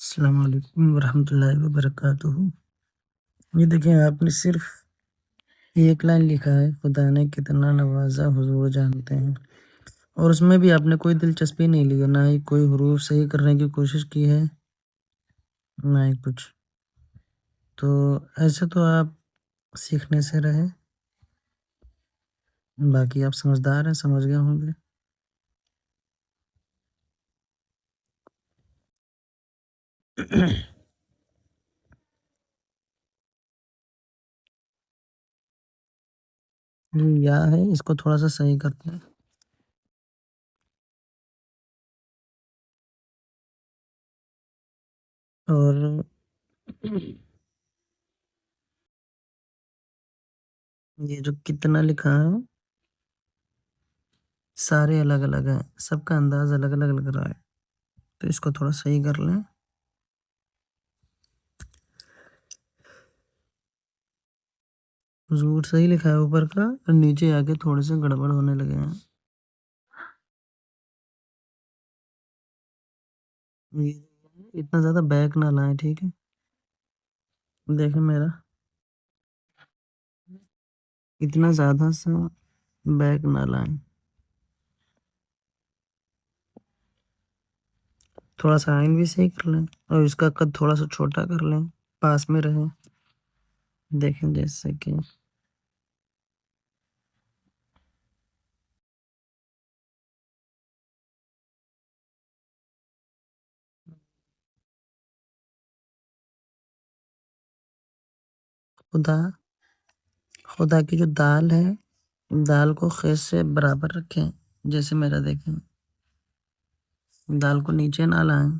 السلام علیکم ورحمۃ اللہ وبرکاتہ۔ یہ دیکھیں، آپ نے صرف ایک لائن لکھا ہے، خدا نے کتنا نوازا حضور جانتے ہیں، اور اس میں بھی آپ نے کوئی دلچسپی نہیں لی ہے، نہ ہی کوئی حروف صحیح کرنے کی کوشش کی ہے، نہ ہی کچھ۔ تو ایسے تو آپ سیکھنے سے رہے، باقی آپ سمجھدار ہیں، سمجھ گئے ہوں گے۔ یا ہے، اس کو تھوڑا سا صحیح کرتے ہیں، اور یہ جو کتنا لکھا ہے سارے الگ الگ ہیں، سب کا انداز الگ الگ لگ رہا ہے، تو اس کو تھوڑا صحیح کر لیں۔ حضور صحیح لکھا ہے اوپر کا، اور نیچے آ کے تھوڑے سے گڑبڑ ہونے لگے ہیں۔ یہ اتنا زیادہ بیک نہ لائیں، ٹھیک ہے؟ دیکھیں میرا، اتنا زیادہ سا بیک نہ لائیں، تھوڑا سا آئین بھی صحیح کر لیں، اور اس کا قد تھوڑا سا چھوٹا کر لیں، پاس میں رہیں۔ دیکھیں جیسے کہ خدا کی جو دال ہے، دال کو خیز سے برابر رکھیں، جیسے میرا دیکھیں، دال کو نیچے نہ لائیں،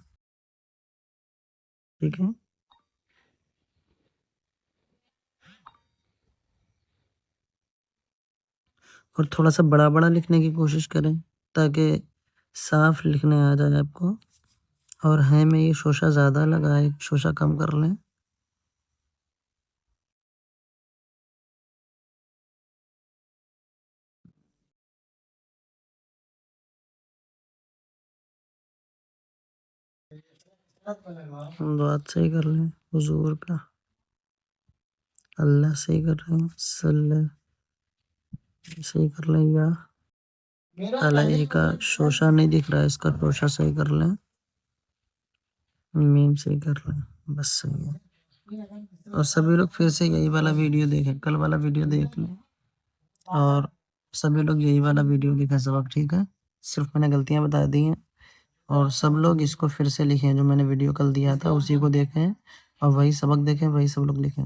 ٹھیک ہے؟ اور تھوڑا سا بڑا بڑا لکھنے کی کوشش کریں تاکہ صاف لکھنے آ جائے آپ کو، اور ہے میں یہ شوشہ زیادہ لگا ہے، شوشہ کم کر لیں۔ بات صحیح کر لیں، حضور کا اللہ صحیح کر رہے ہیں، صحیح کر لیں، یا علیہ کا شوشہ نہیں دکھ رہا ہے، اس کا شوشہ صحیح کر لیں، میم صحیح کر لیں، بس صحیح ہے۔ اور سبھی لوگ پھر سے یہی والا ویڈیو دیکھیں، کل والا ویڈیو دیکھ لیں، اور سبھی لوگ یہی والا ویڈیو لکھیں سبق، ٹھیک ہے؟ صرف میں نے غلطیاں بتا دی ہیں، اور سب لوگ اس کو پھر سے لکھیں، جو میں نے ویڈیو کل دیا تھا اسی کو دیکھیں، اور وہی سبق دیکھیں، وہی سب لوگ لکھیں۔